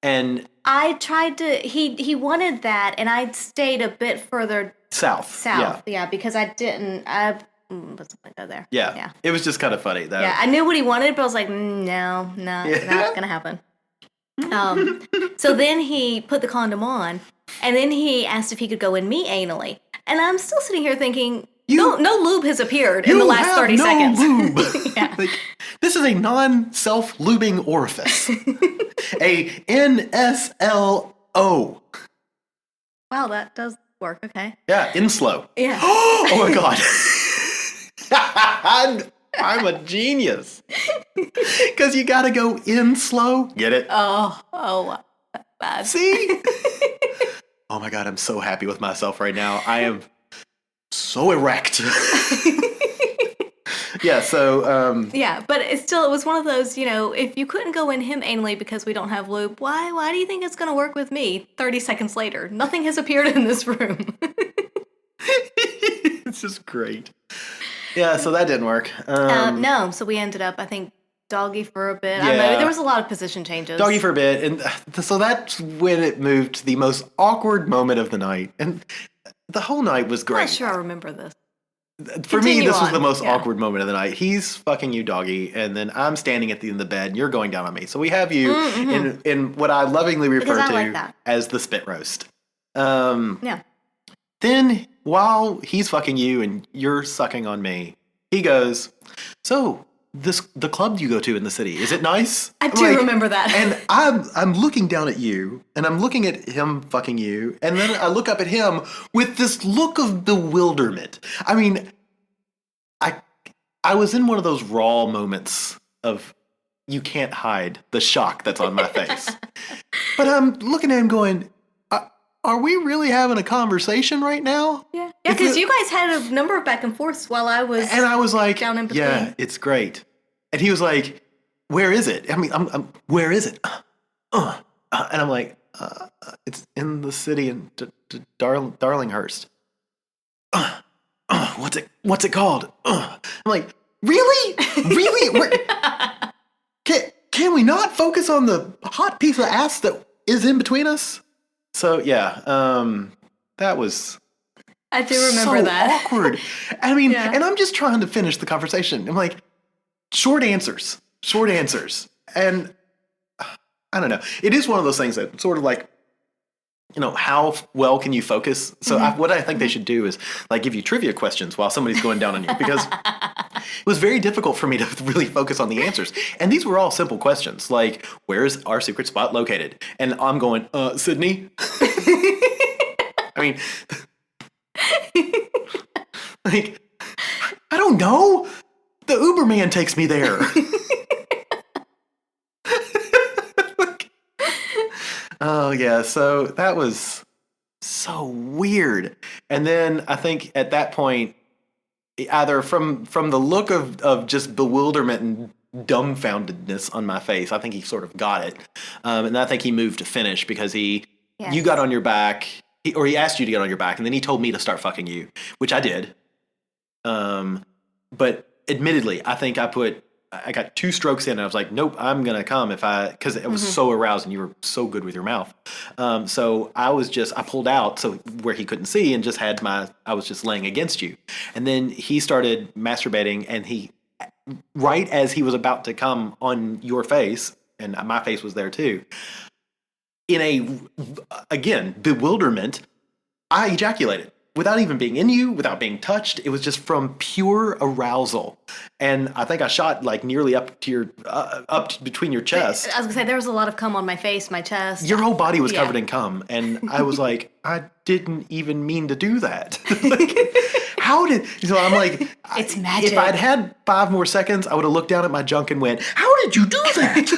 And I tried to. He wanted that, and I stayed a bit further south. Yeah, because I didn't. I wasn't gonna go there. Yeah. It was just kind of funny, though. Yeah, I knew what he wanted, but I was like, no, not gonna happen. So then he put the condom on, and then he asked if he could go in me anally. And I'm still sitting here thinking, no lube has appeared in the last 30 seconds. Lube. Yeah. This is a non-self-lubing orifice. A NSLO. Wow, that does work. Okay. Yeah, in slow. Yeah. Oh my God. I'm a genius. Because you got to go in slow. Get it? Oh, that's bad. See? Oh my God, I'm so happy with myself right now. I am so erect. Yeah, so... yeah, but it was one of those, if you couldn't go in him anally because we don't have lube, why do you think it's going to work with me 30 seconds later? Nothing has appeared in this room. It's just great. Yeah, so that didn't work. No, so we ended up, I think, doggy for a bit. Yeah. I know there was a lot of position changes. Doggy for a bit, and so that's when it moved to the most awkward moment of the night. And the whole night was great. I'm not sure I remember this. For me, this was the most awkward moment of the night. He's fucking you, doggy, and then I'm standing at the end of the bed, and you're going down on me. So we have you in what I lovingly refer to as the spit roast. Yeah. Then, while he's fucking you and you're sucking on me, he goes, so... the club you go to in the city, is it nice? I do remember that. And I'm looking down at you, and I'm looking at him fucking you, and then I look up at him with this look of bewilderment. I mean, I was in one of those raw moments of you can't hide the shock that's on my face. But I'm looking at him going, are we really having a conversation right now? Yeah, because you guys had a number of back and forths while I was and I was like, down in between. Yeah, it's great. And he was like, where is it? I mean, where is it? And I'm like, it's in the city in Darlinghurst. What's it called? I'm like, really? Really? Can we not focus on the hot piece of ass that is in between us? So yeah, that was. I do remember that. Awkward. I mean, and I'm just trying to finish the conversation. I'm like, short answers. And I don't know. It is one of those things that sort of like, how well can you focus? So what I think they should do is like give you trivia questions while somebody's going down on you, because it was very difficult for me to really focus on the answers. And these were all simple questions, like, where is our secret spot located? And I'm going, Sydney. I mean, like, I don't know. The Uber man takes me there. Oh, yeah. So that was so weird. And then I think at that point, either from the look of just bewilderment and dumbfoundedness on my face, I think he sort of got it. And I think he moved to finish because you got on your back, or he asked you to get on your back, and then he told me to start fucking you, which I did. But admittedly, I think I got 2 strokes in and I was like, nope, I'm going to come because it was so aroused and you were so good with your mouth. So I pulled out so where he couldn't see and I was just laying against you. And then he started masturbating and right as he was about to come on your face, and my face was there too, again, bewilderment, I ejaculated without even being in you, without being touched. It was just from pure arousal, and I think I shot like nearly up between your chest. I was gonna say there was a lot of cum on my face, my chest. Your whole body was covered in cum, and I was like, I didn't even mean to do that. Like, so I'm like, it's magic. If I'd had 5 more seconds, I would have looked down at my junk and went, how did you do that?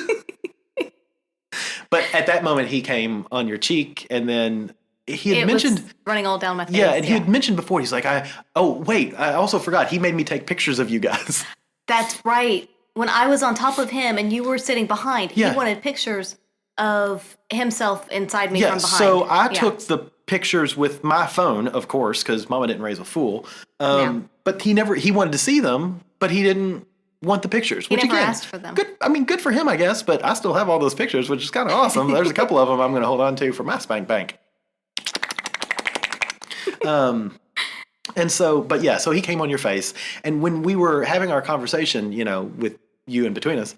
But at that moment, he came on your cheek, and then he had mentioned running all down my face. Yeah, and he had mentioned before. He's like, I also forgot. He made me take pictures of you guys. That's right. When I was on top of him and you were sitting behind, he wanted pictures of himself inside me from behind. So I took the pictures with my phone, of course, because Mama didn't raise a fool. But he wanted to see them, but he didn't want the pictures. He never asked for them. Good for him, I guess. But I still have all those pictures, which is kind of awesome. There's a couple of them I'm going to hold on to for my spank bank. So he came on your face, and when we were having our conversation, with you in between us,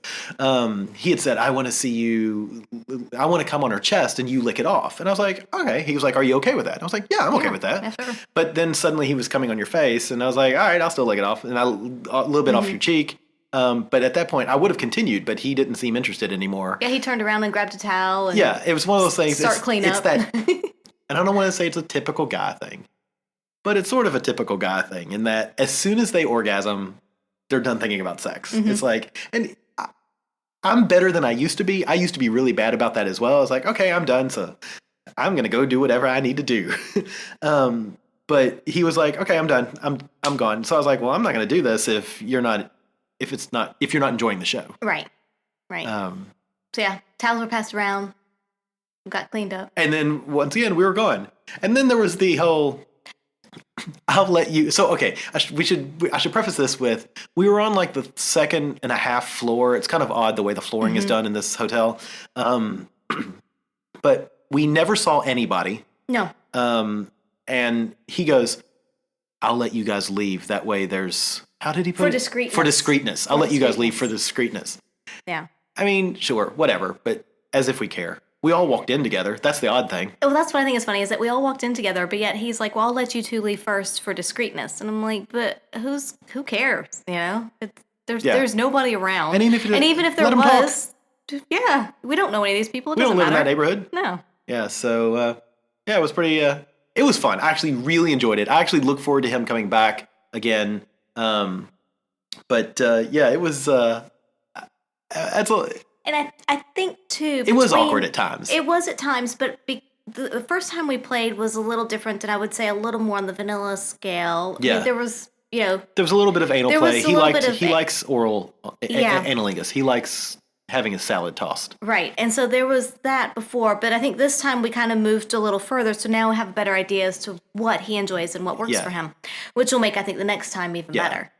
he had said, I want to come on her chest and you lick it off. And I was like, okay. He was like, are you okay with that? And I was like, yeah, I'm okay with that. Yeah, sure. But then suddenly he was coming on your face, and I was like, all right, I'll still lick it off. And a little bit off your cheek. But at that point, I would have continued, but he didn't seem interested anymore. Yeah, he turned around and grabbed a towel. And it was one of those things. Start clean up. And I don't want to say it's a typical guy thing, but it's sort of a typical guy thing in that as soon as they orgasm, they're done thinking about sex. It's like, and I'm better than I used to be. I used to be really bad about that as well. I was like, okay, I'm done, so I'm going to go do whatever I need to do. But he was like, okay, I'm done. I'm gone. So I was like, well, I'm not going to do this if you're not enjoying the show. Right. So yeah, towels were passed around, got cleaned up. And then once again, we were gone. And then there was the whole, I'll let you. So, okay, I should preface this with, we were on like the 2nd and a half floor. It's kind of odd the way the flooring is done in this hotel. But we never saw anybody. No. And he goes, I'll let you guys leave. That way there's, how did he put it? For discreetness. I'll let you guys leave for discreetness. Yeah. I mean, sure, whatever. But as if we care. We all walked in together. That's the odd thing. Well, that's what I think is funny, is that we all walked in together, but yet he's like, well, I'll let you 2 leave first for discreetness. And I'm like, but who cares? There's nobody around. And even if there was, we don't know any of these people. We don't live in that neighborhood. No. Yeah, so, it was pretty, it was fun. I actually really enjoyed it. I actually look forward to him coming back again. It was, and I think, too... It was awkward at times. It was at times, but the first time we played was a little different, and I would say a little more on the vanilla scale. Yeah. There was, There was a little bit of anal play. He likes oral analingus. He likes having a salad tossed. Right, and so there was that before, but I think this time we kind of moved a little further, so now we have a better idea as to what he enjoys and what works for him, which will make, I think, the next time even better.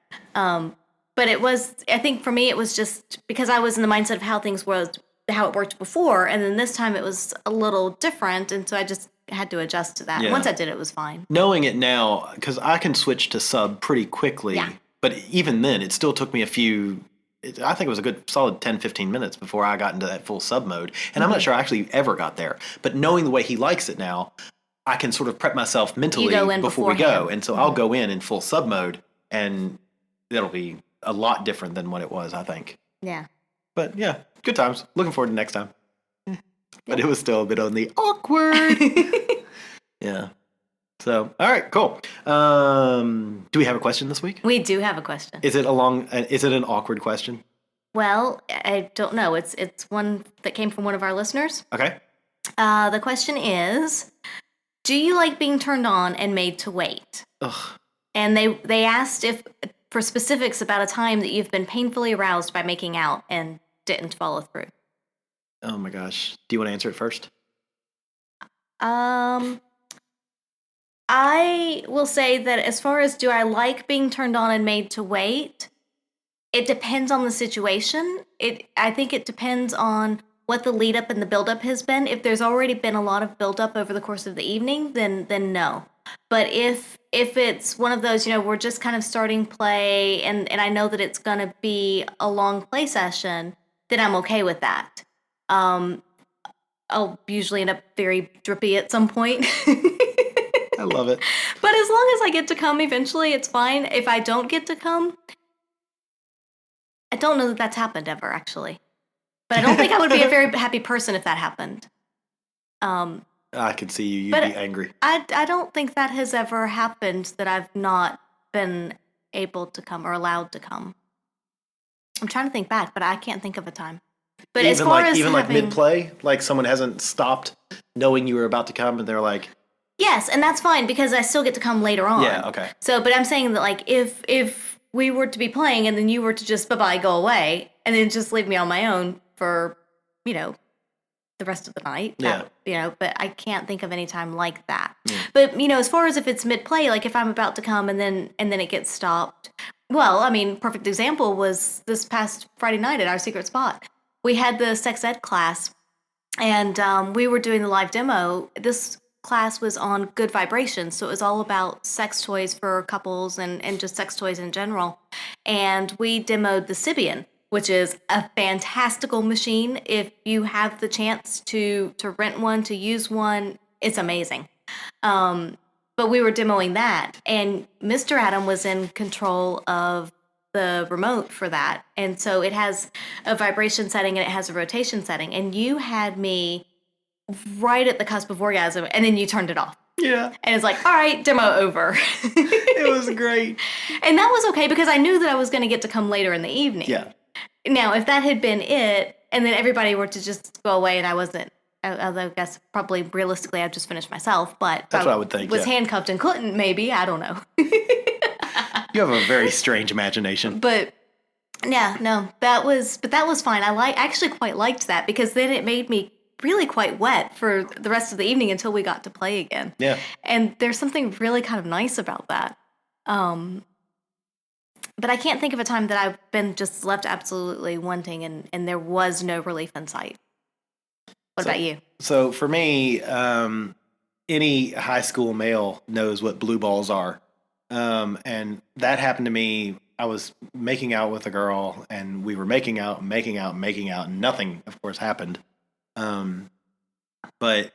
But I think for me, it was just because I was in the mindset of how it worked before, and then this time it was a little different, and so I just had to adjust to that. Yeah. Once I did, it was fine. Knowing it now, because I can switch to sub pretty quickly, but even then, it still took me I think it was a good solid 10, 15 minutes before I got into that full sub mode, and I'm not sure I actually ever got there. But knowing the way he likes it now, I can sort of prep myself mentally before we go, and so I'll go in full sub mode, and it'll be a lot different than what it was, I think. Yeah. But yeah, good times. Looking forward to next time. Yeah. But it was still a bit on the awkward. Yeah. So, all right, cool. Do we have a question this week? We do have a question. Is it an awkward question? Well, I don't know. It's one that came from one of our listeners. Okay. The question is, do you like being turned on and made to wait? Ugh. And they asked for specifics about a time that you've been painfully aroused by making out and didn't follow through. Oh my gosh. Do you want to answer it first? I will say that as far as do I like being turned on and made to wait, it depends on the situation. I think it depends on what the lead up and the build up has been. If there's already been a lot of build up over the course of the evening, then no. But if it's one of those, we're just kind of starting play and I know that it's gonna be a long play session, then I'm okay with that. Um, I'll usually end up very drippy at some point. I love it. But as long as I get to come eventually, it's fine. If I don't get to come, I don't know that that's happened ever, actually. But I don't think I would be a very happy person if that happened. Um, I could see you. You'd but be angry. I don't think that has ever happened that I've not been able to come or allowed to come. I'm trying to think back, but I can't think of a time. But as far as like having, mid play, like someone hasn't stopped knowing you were about to come, and they're like, yes, and that's fine because I still get to come later on. yeah, okay. So, but I'm saying that like if we were to be playing and then you were to just bye bye go away and then just leave me on my own for you know the rest of the night. Yeah. But I can't think of any time like that. But as far as if it's mid play, like if I'm about to come and then it gets stopped. Well, I mean, perfect example was this past Friday night at our secret spot. We had the sex ed class, and we were doing the live demo. This class was on good vibrations, so it was all about sex toys for couples and just sex toys in general. And we demoed the Sibian, which is a fantastical machine. If you have the chance to rent one, to use one, it's amazing. But we were demoing that, and Mr. Adam was in control of the remote for that. And so it has a vibration setting and it has a rotation setting. And you had me right at the cusp of orgasm, and then you turned it off. Yeah. And it's like, all right, demo over. It was great. And that was okay because I knew that I was going to get to come later in the evening. Yeah. Now, if that had been it, and then everybody were to just go away and I wasn't, although I guess probably realistically I'd just finish myself, but that's what I would think. Was handcuffed and couldn't, maybe, I don't know. You have a very strange imagination. But yeah, no, that was fine. I actually quite liked that because then it made me really quite wet for the rest of the evening until we got to play again. Yeah. And there's something really kind of nice about that. But I can't think of a time that I've been just left absolutely wanting and there was no relief in sight. What about you? So for me, any high school male knows what blue balls are. And that happened to me. I was making out with a girl and we were making out, and nothing, of course, happened. But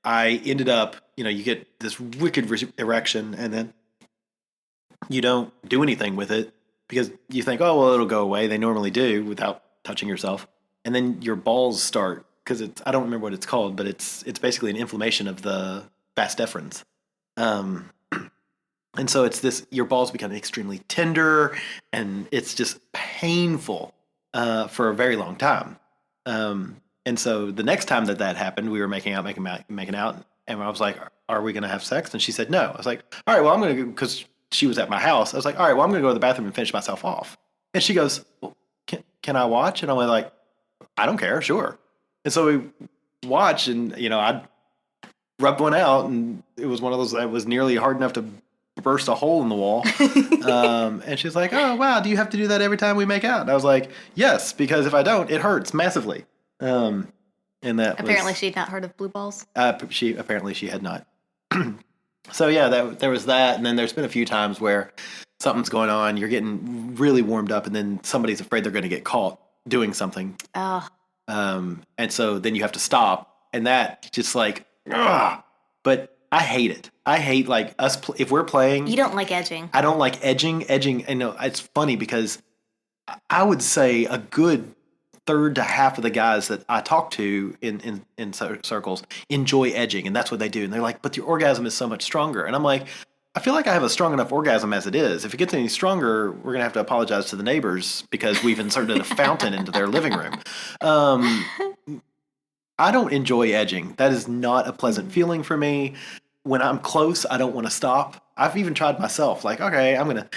I ended up, you get this wicked erection and then you don't do anything with it because you think, oh, well, it'll go away. They normally do without touching yourself. And then your balls start, because I don't remember what it's called, but it's basically an inflammation of the vas deferens. And so it's this, your balls become extremely tender and it's just painful for a very long time. And so the next time that happened, we were making out, and I was like, are we going to have sex? And she said no. I was like, all right, well, I'm going to go, because she was at my house. I was like, all right, well, I'm going to go to the bathroom and finish myself off. And she goes, well, can I watch? And I went like, I don't care, sure. And so we watched, and, I rubbed one out, and it was one of those that was nearly hard enough to burst a hole in the wall. And she's like, oh, wow, do you have to do that every time we make out? And I was like, yes, because if I don't, it hurts massively. And that apparently she'd not heard of blue balls. She had not. So yeah, there was that, and then there's been a few times where something's going on, you're getting really warmed up, and then somebody's afraid they're going to get caught doing something. Oh. And so then you have to stop, and that just like, ugh. But I hate it. I hate like us if we're playing. You don't like edging. I don't like edging. And no, it's funny because I would say a good third to half of the guys that I talk to in circles enjoy edging, and that's what they do. And they're like, but your orgasm is so much stronger. And I'm like, I feel like I have a strong enough orgasm as it is. If it gets any stronger, we're going to have to apologize to the neighbors because we've inserted a fountain into their living room. I don't enjoy edging. That is not a pleasant feeling for me. When I'm close, I don't want to stop. I've even tried myself, like, okay, I'm going to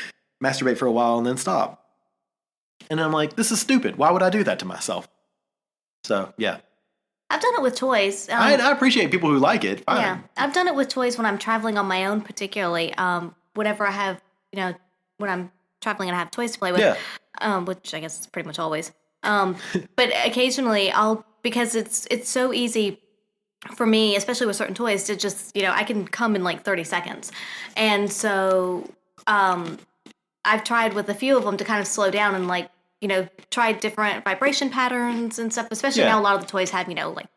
masturbate for a while and then stop. And I'm like, this is stupid. Why would I do that to myself? So, yeah. I've done it with toys. I appreciate people who like it. Fine. Yeah, I've done it with toys when I'm traveling on my own, particularly. Whenever I have, when I'm traveling and I have toys to play with, which I guess is pretty much always. But occasionally because it's so easy for me, especially with certain toys, to just, I can come in like 30 seconds. And so I've tried with a few of them to kind of slow down and like, try different vibration patterns and stuff, especially now a lot of the toys have, like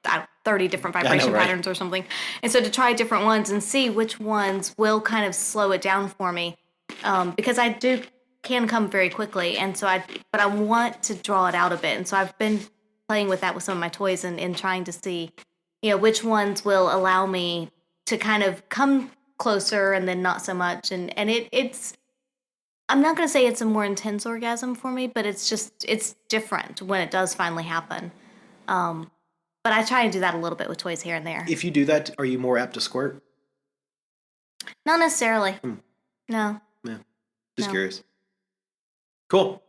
30 different vibration patterns or something. And so to try different ones and see which ones will kind of slow it down for me. Because I can come very quickly. And so but I want to draw it out a bit. And so I've been playing with that with some of my toys and trying to see, which ones will allow me to kind of come closer and then not so much. And it's, I'm not going to say it's a more intense orgasm for me, but it's different when it does finally happen. But I try and do that a little bit with toys here and there. If you do that, are you more apt to squirt? Not necessarily. No. Yeah. Just curious. Cool.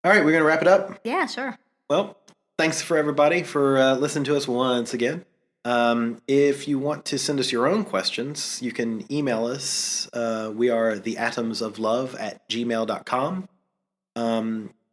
All right, we're going to wrap it up. Yeah, sure. Well, thanks for everybody for listening to us once again. If you want to send us your own questions, you can email us. We are theatomsoflove@gmail.com.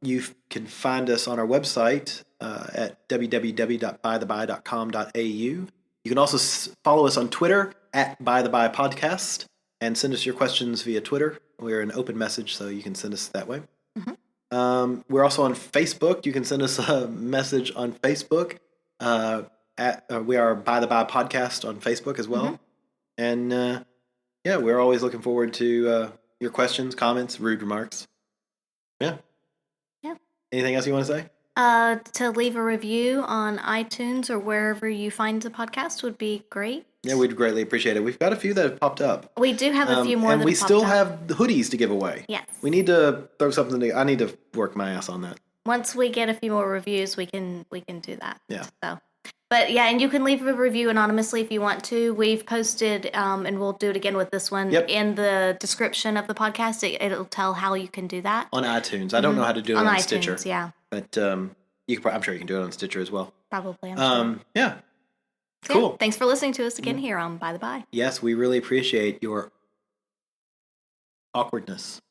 You can find us on our website at www.bytheby.com.au. You can also follow us on Twitter @bythebipodcast and send us your questions via Twitter. We're an open message, so you can send us that way. Mm-hmm. We're also on Facebook. You can send us a message on Facebook. We are By the By Podcast on Facebook as well. Mm-hmm. And we're always looking forward to your questions, comments, rude remarks. Yeah. Anything else you want to say? To leave a review on iTunes or wherever you find the podcast would be great. Yeah, we'd greatly appreciate it. We've got a few that have popped up. We do have a few more and that we have popped still up. have the hoodies to give away. Yes. We need to throw something I need to work my ass on that. Once we get a few more reviews, we can do that. Yeah. So, but yeah, and you can leave a review anonymously if you want to. We've posted, and we'll do it again with this one, in the description of the podcast. It'll tell how you can do that. On iTunes. I don't know how to do it on iTunes, Stitcher. Yeah. But I'm sure you can do it on Stitcher as well. Probably, I'm sure. Yeah. So cool. Yeah, thanks for listening to us again here on By the By. Yes, we really appreciate your awkwardness.